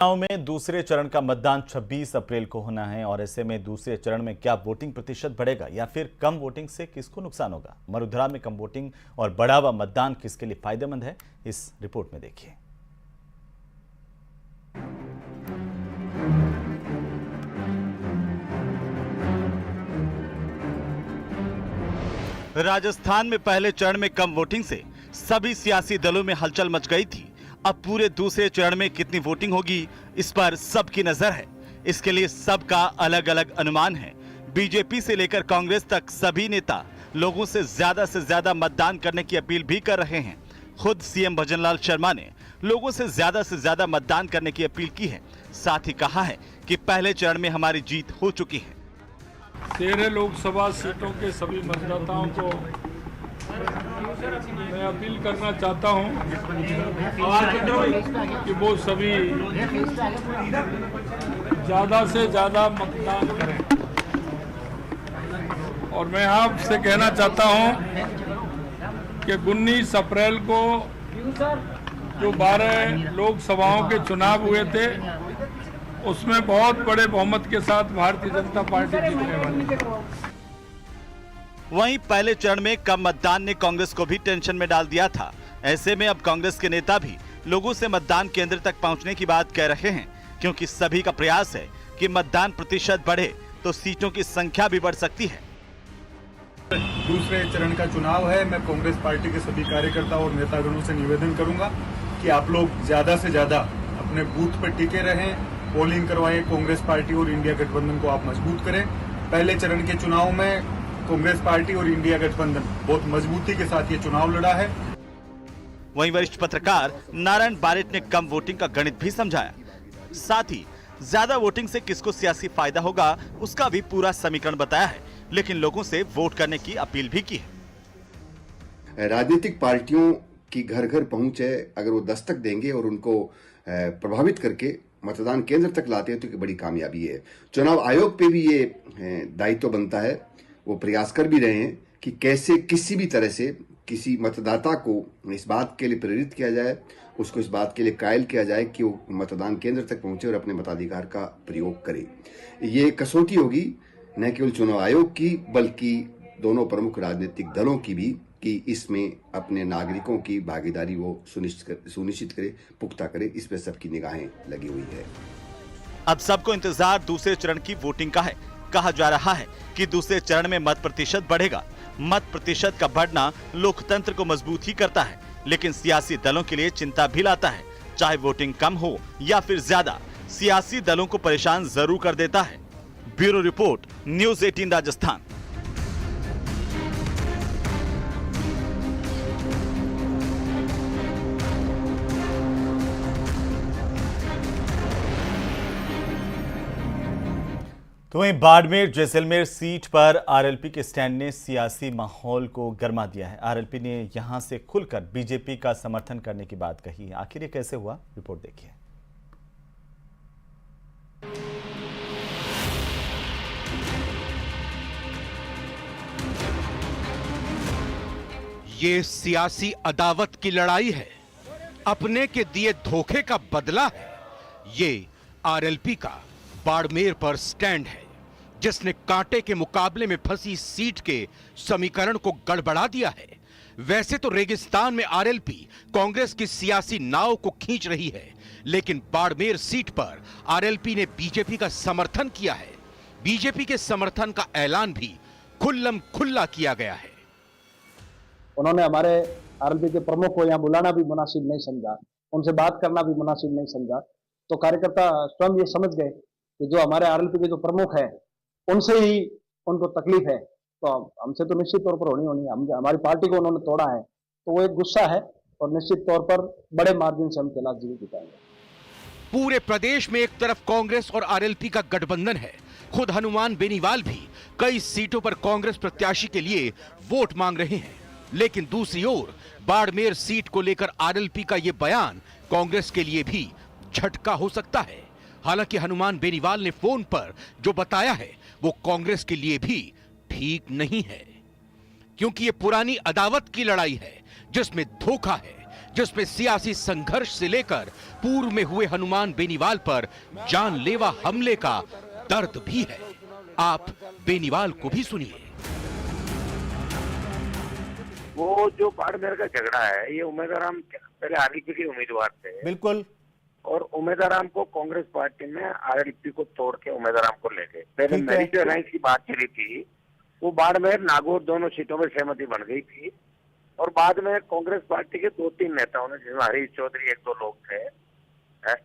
चुनाव में दूसरे चरण का मतदान 26 अप्रैल को होना है और ऐसे में दूसरे चरण में क्या वोटिंग प्रतिशत बढ़ेगा या फिर कम वोटिंग से किसको नुकसान होगा? मरुधरा में कम वोटिंग और बढ़ा हुआ मतदान किसके लिए फायदेमंद है, इस रिपोर्ट में देखिए। राजस्थान में पहले चरण में कम वोटिंग से सभी सियासी दलों में हलचल मच गई थी। अब पूरे दूसरे चरण में कितनी वोटिंग होगी, इस पर सबकी नजर है। इसके लिए सबका अलग अलग अनुमान है। बीजेपी से लेकर कांग्रेस तक सभी नेता लोगों से ज्यादा मतदान करने की अपील भी कर रहे हैं। खुद सीएम भजनलाल शर्मा ने लोगों से ज्यादा मतदान करने की अपील की है। साथ ही कहा है कि पहले चरण में हमारी जीत हो चुकी है। 13 लोकसभा सीटों के सभी मतदाताओं को मैं अपील करना चाहता हूं कि वो सभी ज़्यादा से ज़्यादा मतदान करें। और मैं आपसे कहना चाहता हूं कि 19 अप्रैल को जो 12 लोकसभाओं के चुनाव हुए थे उसमें बहुत बड़े बहुमत के साथ भारतीय जनता पार्टी जीतने वाली है। वहीं पहले चरण में कम मतदान ने कांग्रेस को भी टेंशन में डाल दिया था। ऐसे में अब कांग्रेस के नेता भी लोगों से मतदान केंद्र तक पहुंचने की बात कह रहे हैं, क्योंकि सभी का प्रयास है कि मतदान प्रतिशत बढ़े तो सीटों की संख्या भी बढ़ सकती है। दूसरे चरण का चुनाव है। मैं कांग्रेस पार्टी के सभी कार्यकर्ताओं और नेतागणों से निवेदन करूंगा कि आप लोग ज्यादा से ज्यादा अपने बूथ पर टिके रहें, पोलिंग करवाएं। कांग्रेस पार्टी और इंडिया गठबंधन को आप मजबूत करें। पहले चरण के चुनाव में कांग्रेस पार्टी और इंडिया गठबंधन बहुत मजबूती के साथ ये चुनाव लड़ा है। वहीं वरिष्ठ पत्रकार नारायण बारेट ने कम वोटिंग का गणित भी समझाया। साथ ही ज्यादा वोटिंग से किसको सियासी फायदा होगा उसका भी पूरा समीकरण बताया है, लेकिन लोगों से वोट करने की अपील भी की है। राजनीतिक पार्टियों की घर घर पहुंच है, अगर वो दस्तक देंगे और उनको प्रभावित करके मतदान केंद्र तक लाते हैं तो बड़ी कामयाबी है। चुनाव आयोग पे भी ये दायित्व बनता है। वो प्रयास कर भी रहे हैं कि कैसे किसी भी तरह से किसी मतदाता को इस बात के लिए प्रेरित किया जाए, उसको इस बात के लिए कायल किया जाए कि वो मतदान केंद्र तक पहुंचे और अपने मताधिकार का प्रयोग करे। ये कसौटी होगी न केवल चुनाव आयोग की बल्कि दोनों प्रमुख राजनीतिक दलों की भी, कि इसमें अपने नागरिकों की भागीदारी वो सुनिश्चित करे, पुख्ता करे। इस पर सबकी निगाहें लगी हुई है। अब सबको इंतजार दूसरे चरण की वोटिंग का है। कहा जा रहा है कि दूसरे चरण में मत प्रतिशत बढ़ेगा। मत प्रतिशत का बढ़ना लोकतंत्र को मजबूत ही करता है, लेकिन सियासी दलों के लिए चिंता भी लाता है। चाहे वोटिंग कम हो या फिर ज्यादा, सियासी दलों को परेशान जरूर कर देता है। Bureau report, news 18 Rajasthan. तो वहीं बाड़मेर जैसलमेर सीट पर आरएलपी के स्टैंड ने सियासी माहौल को गर्मा दिया है। आरएलपी ने यहां से खुलकर बीजेपी का समर्थन करने की बात कही है। आखिर ये कैसे हुआ, रिपोर्ट देखिए। ये सियासी अदावत की लड़ाई है, अपने के दिए धोखे का बदला है। ये आरएलपी का बाड़मेर पर स्टैंड है, जिसने कांटे के मुकाबले में फंसी सीट के समीकरण को गड़बड़ा दिया है। वैसे तो रेगिस्तान में आरएलपी कांग्रेस की सियासी नाव को खींच रही है, लेकिन बाड़मेर सीट पर आरएलपी ने बीजेपी का समर्थन किया है। बीजेपी के समर्थन का ऐलान भी खुल्लम खुल्ला किया गया है। उन्होंने हमारे आरएलपी के प्रमुख को यहाँ बुलाना भी मुनासिब नहीं समझा, उनसे बात करना भी मुनासिब नहीं समझा। तो कार्यकर्ता स्वयं ये समझ गए कि जो हमारे आरएलपी के जो प्रमुख हैं उनसे ही उनको तकलीफ है, तो हमसे तो निश्चित तौर पर होनी है। हमारी पार्टी को उन्होंने तोड़ा है, तो वो एक गुस्सा है और निश्चित तौर पर बड़े मार्जिन से हम खिलाफ जीवित जिताएंगे। पूरे प्रदेश में एक तरफ कांग्रेस और आरएलपी का गठबंधन है। खुद हनुमान बेनीवाल भी कई सीटों पर कांग्रेस प्रत्याशी के लिए वोट मांग रहे हैं, लेकिन दूसरी ओर बाड़मेर सीट को लेकर आरएलपी का यह बयान कांग्रेस के लिए भी झटका हो सकता है। हालांकि हनुमान बेनीवाल ने फोन पर जो बताया है वो कांग्रेस के लिए भी ठीक नहीं है, क्योंकि ये पुरानी अदावत की लड़ाई है जिसमें धोखा है, जिसमें सियासी संघर्ष से लेकर पूर्व में हुए हनुमान बेनीवाल पर जानलेवा हमले का दर्द भी है। आप बेनीवाल को भी सुनिए। वो जो बाड़मेर का झगड़ा है, ये उम्मीदवार पहले आरएलपी के उम्मीदवार थे, बिल्कुल, और उम्मीदवार को कांग्रेस पार्टी में आरएलपी को तोड़ के उम्मीदवार को ले गए। पहले ठीक है। मेरिट अलायंस की बात चली थी, वो बाड़मेर नागौर दोनों सीटों में सहमति बन गई थी, और बाद में कांग्रेस पार्टी के 2-3 नेताओं ने, जिसमें हरीश चौधरी 1-2 लोग थे,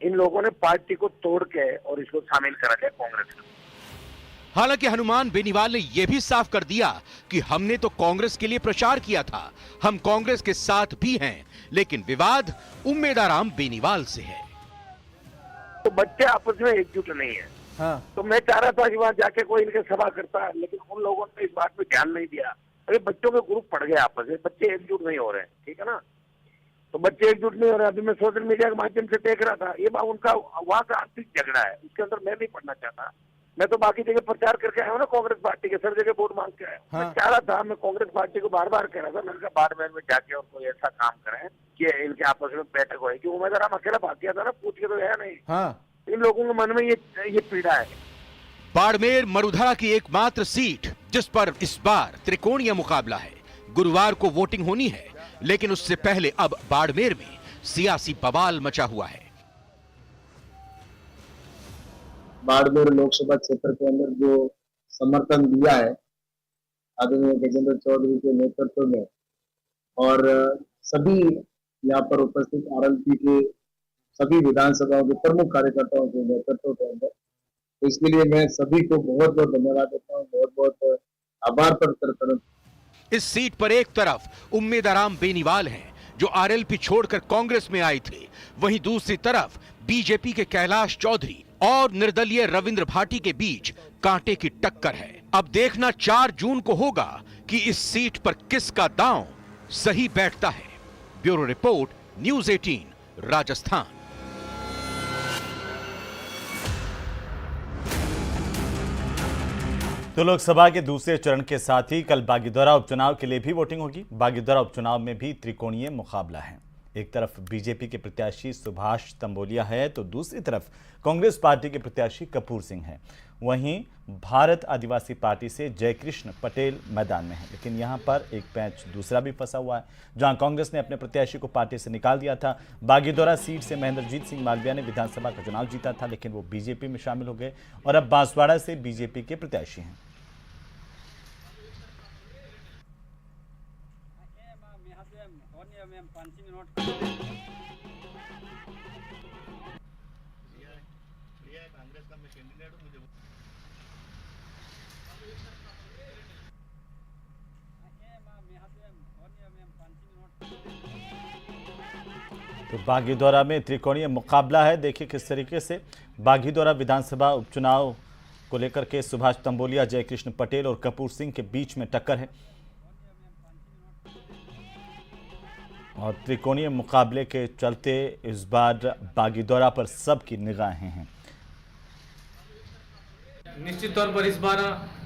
इन लोगों ने पार्टी को तोड़ के और इसको शामिल करा लिया कांग्रेस में। हालांकि हनुमान बेनीवाल ने यह भी साफ कर दिया कि हमने तो कांग्रेस के लिए प्रचार किया था, हम कांग्रेस के साथ भी हैं, लेकिन विवाद उम्मेदाराम बेनीवाल से है। तो बच्चे आपस में एकजुट नहीं है। हाँ, तो मैं चाह रहा था कि वहां जाके कोई इनके सभा करता, लेकिन उन लोगों ने इस बात पे ध्यान नहीं दिया। अरे बच्चों के ग्रुप पड़ गए आपस में, बच्चे एकजुट नहीं हो रहे हैं, ठीक है ना। तो बच्चे एकजुट नहीं हो रहे। अभी मैं सोशल मीडिया के माध्यम से देख रहा था, ये उनका वहां का आर्थिक झगड़ा है, उसके अंदर मैं नहीं पढ़ना चाहता। मैं तो बाकी जगह प्रचार करके आया हूँ ना, कांग्रेस पार्टी के सर जगह वोट मांग के आया हूँ। हाँ। मैं चाह रहा था, मैं कांग्रेस पार्टी को बार बार कह रहा था, मैंने कहा बाड़मेर में जाके और कोई ऐसा काम करें कि इनके आपस में बैठक हो। कि उम्मीदवार हम अकेला भाग गया था ना, पूछ के तो है नहीं। हाँ, इन लोगों के मन में ये पीड़ा है। बाड़मेर मरुधरा की एकमात्र सीट जिस पर इस बार त्रिकोणीय मुकाबला है। गुरुवार को वोटिंग होनी है, लेकिन उससे पहले अब बाड़मेर में सियासी बवाल मचा हुआ है। बाड़मेर लोकसभा क्षेत्र के अंदर जो समर्थन दिया है आदरणीय गजेंद्र चौधरी के नेतृत्व में, और सभी यहाँ पर उपस्थित आरएलपी के सभी विधानसभाओं के प्रमुख कार्यकर्ताओं के नेतृत्व के अंदर, तो इसके लिए मैं सभी को बहुत बहुत धन्यवाद देता हूँ, बहुत बहुत आभार प्रकट करता हूँ। इस सीट पर एक तरफ उम्मेदाराम बेनीवाल हैं, जो आरएलपी छोड़कर कांग्रेस में आए थे, वहीं दूसरी तरफ बीजेपी के कैलाश चौधरी और निर्दलीय रविंद्र भाटी के बीच कांटे की टक्कर है। अब देखना 4 जून को होगा कि इस सीट पर किसका दांव सही बैठता है। Bureau report, news 18, Rajasthan. तो लोकसभा के दूसरे चरण के साथ ही कल बागीदौरा उपचुनाव के लिए भी वोटिंग होगी। बागीदौरा उपचुनाव में भी त्रिकोणीय मुकाबला है। एक तरफ बीजेपी के प्रत्याशी सुभाष तंबोलिया है, तो दूसरी तरफ कांग्रेस पार्टी के प्रत्याशी कपूर सिंह है। वहीं भारत आदिवासी पार्टी से जयकृष्ण पटेल मैदान में है, लेकिन यहां पर एक पैंच दूसरा भी फंसा हुआ है। जहां कांग्रेस ने अपने प्रत्याशी को पार्टी से निकाल दिया था। बागीदौरा सीट से महेंद्रजीत सिंह मालविया ने विधानसभा का चुनाव जीता था, लेकिन वो बीजेपी में शामिल हो गए और अब बांसवाड़ा से बीजेपी के प्रत्याशी हैं। तो बागीदौरा में त्रिकोणीय मुकाबला है। देखिए किस तरीके से बागीदौरा विधानसभा उपचुनाव को लेकर के सुभाष तंबोलिया, जयकृष्ण पटेल और कपूर सिंह के बीच में टक्कर है और त्रिकोणीय मुकाबले के चलते इस बार बागीदौरा पर सबकी निगाहें हैं। निश्चित तौर पर इस बार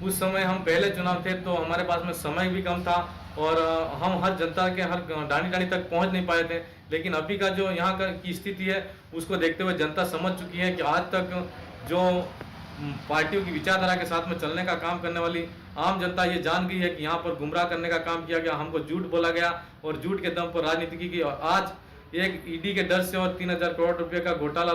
उस समय हम पहले चुनाव थे तो हमारे पास में समय भी कम था और हम हर जनता के हर डाणी तक पहुंच नहीं पाए थे। लेकिन अभी का जो यहाँ की स्थिति है उसको देखते हुए जनता समझ चुकी है कि आज तक जो पार्टियों की विचारधारा के साथ में चलने का काम करने वाली आम जनता ये जान गई है कि यहाँ पर गुमराह करने का काम किया गया, हमको झूठ बोला गया और झूठ के दम पर राजनीति की गई। और आज एक ईडी के डर से और 3000 करोड़ रुपए का घोटाला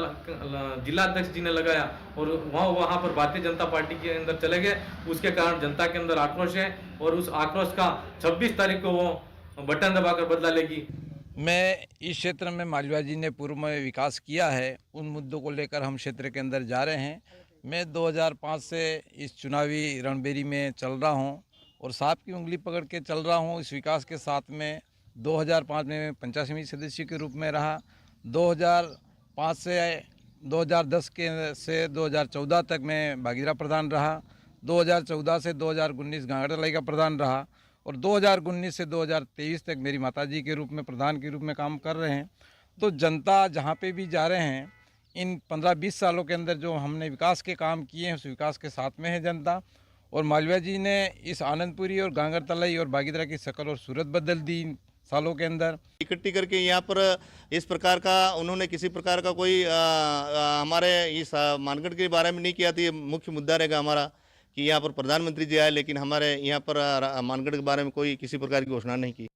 जिलाध्यक्ष जी ने लगाया और वहाँ पर भारतीय जनता पार्टी के अंदर चले गए। उसके कारण जनता के अंदर आक्रोश है और उस आक्रोश का 26 तारीख को वो बटन दबाकर बदला लेगी। मैं इस क्षेत्र में मालविया जी ने पूर्व में विकास किया है, उन मुद्दों को लेकर हम क्षेत्र के अंदर जा रहे हैं। मैं 2005 से इस चुनावी रणबेरी में चल रहा हूं और सांप की उंगली पकड़ के चल रहा हूं इस विकास के साथ में। 2005 में पंचायत समिति सदस्य के रूप में रहा। 2005 से 2010 से 2014 तक मैं बागीदौरा प्रधान रहा। 2014 से 2019 गांगड़तलाई का प्रधान रहा और 2019 से 2023 तक मेरी माताजी के रूप में प्रधान के रूप में काम कर रहे हैं। तो जनता जहाँ पे भी जा रहे हैं इन 15-20 सालों के अंदर जो हमने विकास के काम किए हैं उस विकास के साथ में है जनता। और मालविया जी ने इस आनंदपुरी और गांगड़तलाई और बागीदौरा की शक्ल और सूरत बदल दी सालों के अंदर। इकट्ठी करके यहाँ पर इस प्रकार का उन्होंने किसी प्रकार का कोई हमारे इस मानगढ़ के बारे में नहीं किया। तो ये मुख्य मुद्दा रहेगा हमारा कि यहाँ पर प्रधानमंत्री जी आए, लेकिन हमारे यहाँ पर मानगढ़ के बारे में कोई किसी प्रकार की घोषणा नहीं की।